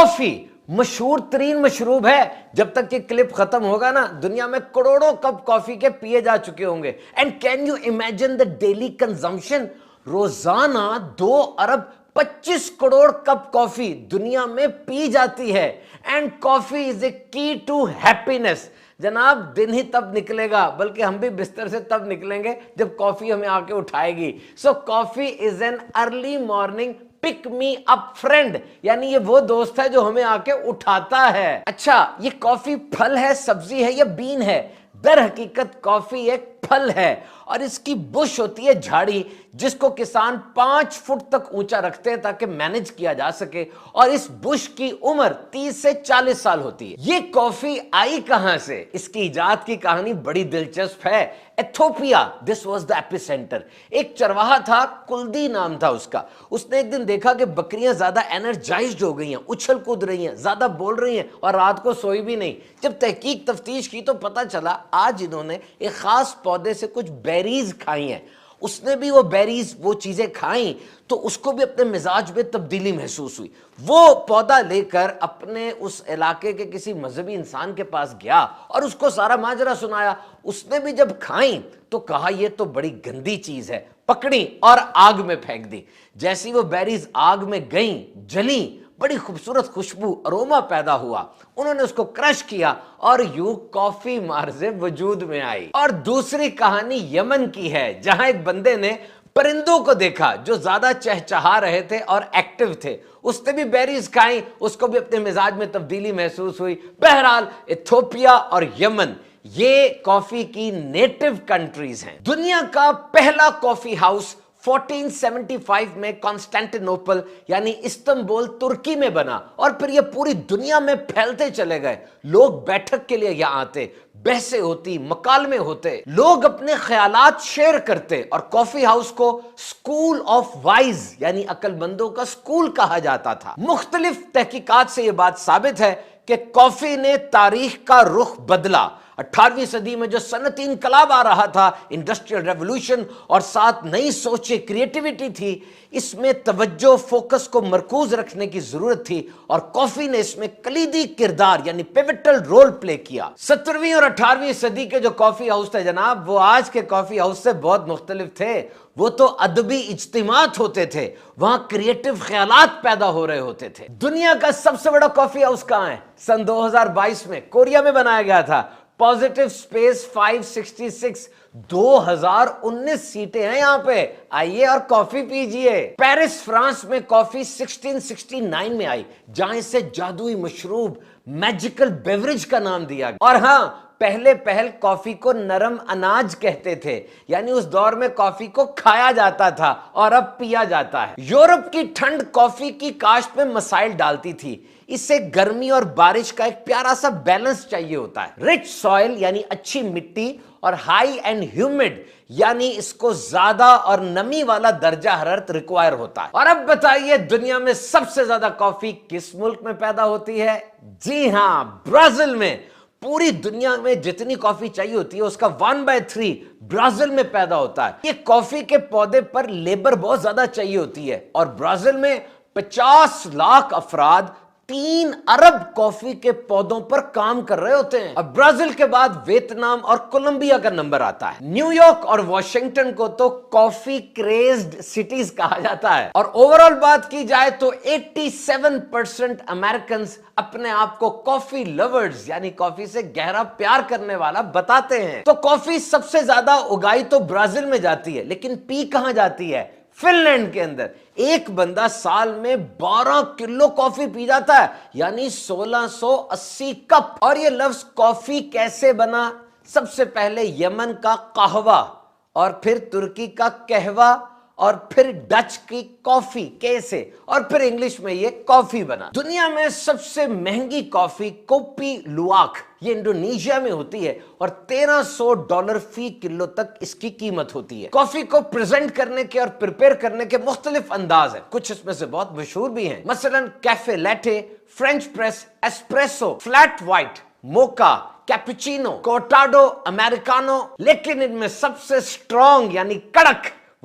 کافی مشہور ترین مشروب ہے. جب تک یہ کلپ ختم ہوگا نا دنیا میں کروڑوں کپ کافی کے پیے جا چکے ہوں گے. And can you imagine the daily consumption? روزانہ 2 ارب 25 کروڑ کپ کافی دنیا میں پی جاتی ہے. اینڈ کافی از اے کی ٹو ہیپینس. جناب دن ہی تب نکلے گا بلکہ ہم بھی بستر سے تب نکلیں گے جب کافی ہمیں آ کے اٹھائے گی. So coffee is an early morning pick me up friend, یعنی یہ وہ دوست ہے جو ہمیں آ کے اٹھاتا ہے. اچھا یہ کافی پھل ہے، سبزی ہے یا بین ہے؟ در حقیقت کافی ایک پھل ہے اور اس کی بش ہوتی ہے جھاڑی، جس کو کسان 5 فٹ تک اونچا رکھتے ہیں تاکہ مینج کیا جا سکے، اور اس بش کی عمر 30 سے 40 سال ہوتی ہے. یہ کافی آئی کہاں سے؟ اس کی ایجاد کی کہانی بڑی دلچسپ ہے. Ethiopia, this was the ایپی centre. ایک چرواہا تھا، کلدی نام تھا اس کا. اس نے ایک دن دیکھا کہ بکریاں زیادہ انرجائزڈ ہو گئی ہیں، اچھل کود رہی ہیں، زیادہ بول رہی ہیں اور رات کو سوئی بھی نہیں. جب تحقیق تفتیش کی تو پتہ چلا آج انہوں نے ایک خاص پودے سے کچھ بیریز کھائی ہیں. اس نے بھی وہ بیریز، وہ چیزیں کھائیں تو اس کو بھی اپنے مزاج میں تبدیلی محسوس ہوئی. وہ پودا لے کر اپنے اس علاقے کے کسی مذہبی انسان کے پاس گیا اور اس کو سارا ماجرا سنایا. اس نے بھی جب کھائیں تو کہا یہ تو بڑی گندی چیز ہے، پکڑی اور آگ میں پھینک دی. جیسی وہ بیریز آگ میں گئیں، جلیں، بڑی خوبصورت خوشبو، اروما پیدا ہوا. انہوں نے اس کو کرش کیا اور یوں کافی مارز وجود میں آئی. اور دوسری کہانی یمن کی ہے، جہاں ایک بندے نے پرندوں کو دیکھا جو زیادہ چہچہا رہے تھے اور ایکٹیو تھے. اس نے بھی بیریز کھائیں، اس کو بھی اپنے مزاج میں تبدیلی محسوس ہوئی. بہرحال ایتھوپیا اور یمن یہ کافی کی نیٹو کنٹریز ہیں. دنیا کا پہلا کافی ہاؤس 1475 میں کانسٹینٹینوپل یعنی استنبول ترکی میں بنا اور پھر یہ پوری دنیا میں پھیلتے چلے گئے. لوگ بیٹھک کے لیے یہاں آتے، بحثیں ہوتی، مکالمے ہوتے، لوگ اپنے خیالات شیئر کرتے. اور کافی ہاؤس کو اسکول آف وائز یعنی عقل مندوں کا اسکول کہا جاتا تھا. مختلف تحقیقات سے یہ بات ثابت ہے کہ کافی نے تاریخ کا رخ بدلا. 18ویں صدی میں جو صنعتی انقلاب آ رہا تھا، انڈسٹریل ریولوشن، اور ساتھ نئی سوچیں، کریٹیوٹی تھی، اس میں توجہ فوکس کو مرکوز رکھنے کی ضرورت تھی اور کافی نے اس میں کلیدی کردار یعنی پیوٹل رول پلے کیا. 17ویں اور 18ویں صدی کے جو کافی ہاؤس تھے جناب، وہ آج کے کافی ہاؤس سے بہت مختلف تھے. وہ تو ادبی اجتماعات ہوتے تھے، وہاں کریٹو خیالات پیدا ہو رہے ہوتے تھے. دنیا کا سب سے بڑا کافی ہاؤس کہاں ہے؟ سن 2022 میں کوریا میں بنایا گیا تھا. پازیٹیو اسپیس 566، 2019 سیٹیں ہیں یہاں پہ. آئیے اور کافی پیجئے. پیرس فرانس میں کافی 1669 میں آئی، جہاں اسے جادوئی مشروب، میجیکل بیوریج کا نام دیا گیا. اور ہاں، پہل کافی کو نرم اناج کہتے تھے، یعنی اس دور میں کافی کو کھایا جاتا تھا اور اب پیا جاتا ہے. یورپ کی ٹھنڈ کافی کی کاشت میں مسائل ڈالتی تھی. اسے گرمی اور بارش کا ایک پیارا سا بیلنس چاہیے ہوتا ہے. رچ سوئل یعنی اچھی مٹی اور ہائی اینڈ ہیومڈ یعنی اس کو زیادہ اور نمی والا درجہ حرارت ریکوائر ہوتا ہے. اور اب بتائیے دنیا میں سب سے زیادہ کافی کس ملک میں پیدا ہوتی ہے؟ جی ہاں، برازیل میں. پوری دنیا میں جتنی کافی چاہیے ہوتی ہے اس کا 1/3 برازیل میں پیدا ہوتا ہے. یہ کافی کے پودے پر لیبر بہت زیادہ چاہیے ہوتی ہے اور برازیل میں 50 لاکھ افراد 3 ارب کافی کے پودوں پر کام کر رہے ہوتے ہیں. اب برازیل کے بعد ویتنام اور کولمبیا کا نمبر آتا ہے. نیو یارک اور واشنگٹن کو تو کافی کریزڈ سٹیز کہا جاتا ہے. اور اوورال بات کی جائے تو 87% امریکنز اپنے آپ کو کافی لورز یعنی کافی سے گہرا پیار کرنے والا بتاتے ہیں. تو کافی سب سے زیادہ اگائی تو برازیل میں جاتی ہے، لیکن پی کہاں جاتی ہے؟ فن لینڈ کے اندر. ایک بندہ سال میں 12 کلو کافی پی جاتا ہے، یعنی 1680 کپ. اور یہ لفظ کافی کیسے بنا؟ سب سے پہلے یمن کا قہوہ، اور پھر ترکی کا قہوہ، اور پھر ڈچ کی کافی کیسے، اور پھر انگلش میں یہ کافی بنا. دنیا میں سب سے مہنگی کافی کوپی لواک یہ انڈونیشیا میں ہوتی ہے اور $1300 فی کلو تک اس کی قیمت ہوتی ہے. کافی کو پریزنٹ کرنے کے اور پریپیئر کرنے کے مختلف انداز ہیں، کچھ اس میں سے بہت مشہور بھی ہیں. مثلا cafe latte, French press, espresso, flat white, mocha, cappuccino, cortado, americano. لیکن ان میں سب سے سٹرونگ یعنی کڑک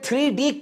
3D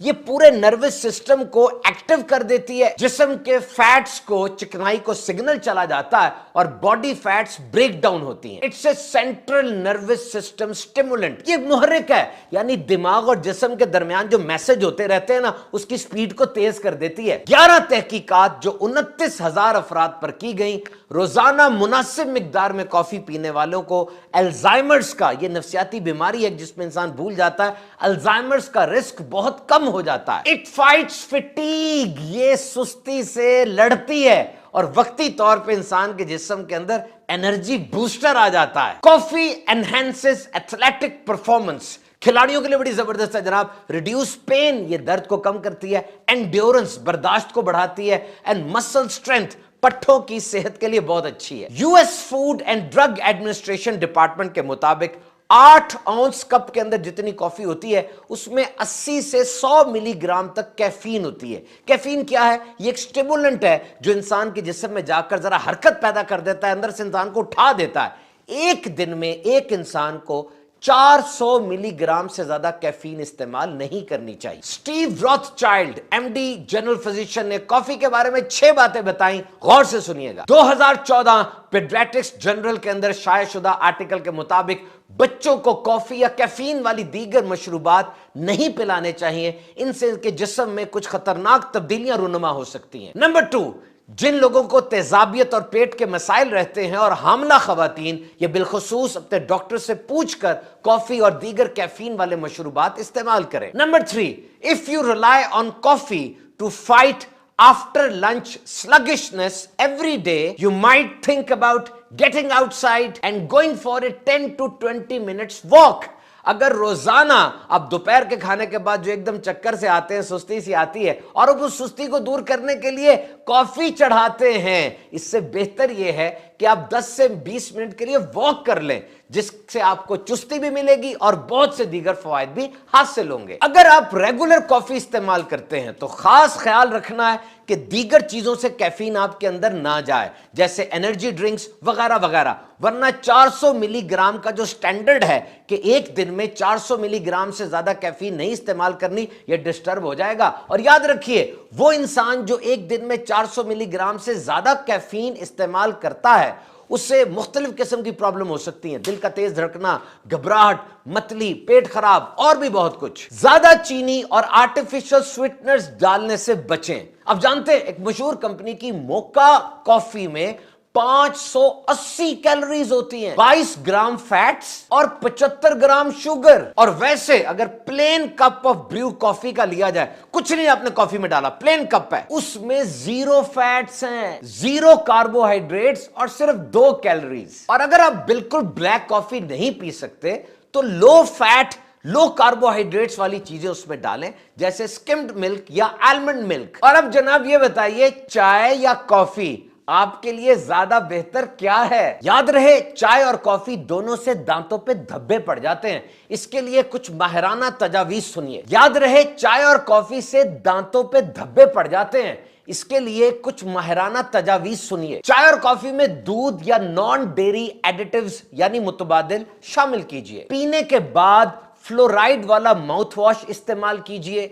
یہ پورے نروس سسٹم کو ایکٹیو کر دیتی ہے, جسم کے فیٹس کو, چکنائی کو سگنل چلا جاتا ہے اور باڈی فیٹس بریک ڈاؤن ہوتی ہیں. It's a central nervous system stimulant. یہ محرک ہے, یعنی دماغ اور جسم کے درمیان جو میسج ہوتے رہتے ہیں نا, اس کی سپیڈ کو تیز کر دیتی ہے. 11 تحقیقات جو 29,000 افراد پر کی گئیں, روزانہ مناسب مقدار میں کافی پینے والوں کو الزائمرز کا, یہ نفسیاتی بیماری ہے جس میں انسان بھول جاتا ہے, الزائمرز کا رسک بہت کم ہو جاتا ہے. اٹ فائٹس فٹیگ, یہ سستی سے لڑتی ہے اور وقتی طور پہ انسان کے جسم کے اندر انرجی بوسٹر آ جاتا ہے. کافی انہینسز ایتھلیٹک پرفارمنس, کھلاڑیوں کے لیے بڑی زبردست ہے جناب. ریڈیوس پین, یہ درد کو کم کرتی ہے. انڈیورنس, برداشت کو بڑھاتی ہے. اینڈ مسل اسٹرینتھ, پٹھوں کی صحت کے لیے بہت اچھی ہے. U S food and drug administration department کے مطابق 8 اونس کپ کے اندر جتنی کافی ہوتی ہے اس میں 80 سے 100 ملی گرام تک کیفین ہوتی ہے. کیفین کیا ہے؟ یہ ایک سٹیمولنٹ ہے جو انسان کے جسم میں جا کر ذرا حرکت پیدا کر دیتا ہے, اندر سے انسان کو اٹھا دیتا ہے. ایک دن میں ایک انسان کو 400 ملی گرام سے زیادہ کیفین استعمال نہیں کرنی چاہیے. Steve Rothchild M D general physician نے کافی کے بارے میں 6 باتیں بتائیں, غور سے سنیے گا. 2014 پیڈیاٹرکس جنرل کے اندر شائع شدہ آرٹیکل کے مطابق بچوں کو کافی یا کیفین والی دیگر مشروبات نہیں پلانے چاہیے, ان سے ان کے جسم میں کچھ خطرناک تبدیلیاں رونما ہو سکتی ہیں. نمبر 2, جن لوگوں کو تیزابیت اور پیٹ کے مسائل رہتے ہیں اور حاملہ خواتین, یہ بالخصوص اپنے ڈاکٹر سے پوچھ کر کافی اور دیگر کیفین والے مشروبات استعمال کریں. Number 3, if you rely on coffee to fight after lunch sluggishness every day, you might think about getting outside and going for a 10 to 20 minutes walk. اگر روزانہ آپ دوپہر کے کھانے کے بعد جو ایک دم چکر سے آتے ہیں, سستی سی آتی ہے, اور اب اس سستی کو دور کرنے کے لیے کافی چڑھاتے ہیں, اس سے بہتر یہ ہے کہ آپ 10 سے 20 منٹ کے لیے واک کر لیں, جس سے آپ کو چستی بھی ملے گی اور بہت سے دیگر فوائد بھی حاصل ہوں گے. اگر آپ ریگولر کافی استعمال کرتے ہیں تو خاص خیال رکھنا ہے کہ دیگر چیزوں سے کیفین آپ کے اندر نہ جائے, جیسے انرجی ڈرنکس وغیرہ وغیرہ, ورنہ 400 ملی گرام کا جو سٹینڈرڈ ہے کہ ایک دن میں 400 ملی گرام سے زیادہ کیفین نہیں استعمال کرنی, یہ ڈسٹرب ہو جائے گا. اور یاد رکھیے, وہ انسان جو ایک دن میں 400 ملی گرام سے زیادہ کیفین استعمال کرتا ہے, اس سے مختلف قسم کی پرابلم ہو سکتی ہیں, دل کا تیز دھڑکنا, گھبراہٹ, متلی, پیٹ خراب اور بھی بہت کچھ. زیادہ چینی اور آرٹیفیشل سویٹنرز ڈالنے سے بچیں. اب جانتے ہیں ایک مشہور کمپنی کی موکا کافی میں 580 کیلوریز ہوتی ہیں, 22 گرام فیٹس اور 75 گرام شوگر. اور ویسے اگر پلین کپ آف بریو کافی کا لیا جائے, کچھ نہیں آپ نے کافی میں ڈالا, پلین کپ ہے, اس میں 0 فیٹس ہیں, 0 کاربوہائیڈریٹس اور صرف 2 کیلوریز. اور اگر آپ بالکل بلیک کافی نہیں پی سکتے تو لو فیٹ لو کاربوہائیڈریٹس والی چیزیں اس میں ڈالیں, جیسے سکمڈ ملک یا آلمنڈ ملک. اور اب جناب یہ بتائیے, چائے یا کافی آپ کے لیے زیادہ بہتر کیا ہے؟ یاد رہے, چائے اور کافی دونوں سے دانتوں پہ دھبے پڑ جاتے ہیں, اس کے لیے کچھ ماہرانہ تجاویز سنیے. یاد رہے, چائے اور کافی سے دانتوں پہ دھبے پڑ جاتے ہیں, اس کے لیے کچھ ماہرانہ تجاویز سنیے. چائے اور کافی میں دودھ یا نان ڈیری ایڈیٹیوز یعنی متبادل شامل کیجئے. پینے کے بعد فلورائڈ والا ماؤتھ واش استعمال کیجئے.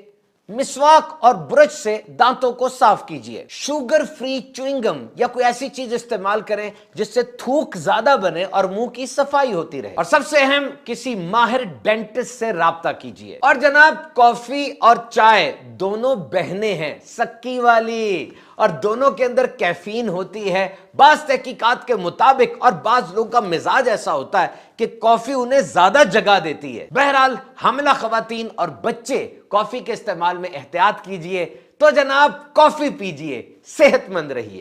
مسواک اور برش سے دانتوں کو صاف کیجئے. شوگر فری چوئنگم یا کوئی ایسی چیز استعمال کریں جس سے تھوک زیادہ بنے اور منہ کی صفائی ہوتی رہے. اور سب سے اہم, کسی ماہر ڈینٹسٹ سے رابطہ کیجئے. اور جناب, کافی اور چائے دونوں بہنیں ہیں, سکی والی, اور دونوں کے اندر کیفین ہوتی ہے. بعض تحقیقات کے مطابق اور بعض لوگوں کا مزاج ایسا ہوتا ہے کہ کافی انہیں زیادہ جگہ دیتی ہے. بہرحال, حاملہ خواتین اور بچے کافی کے استعمال میں احتیاط کیجئے. تو جناب, کافی پیجئے, صحت مند رہیے.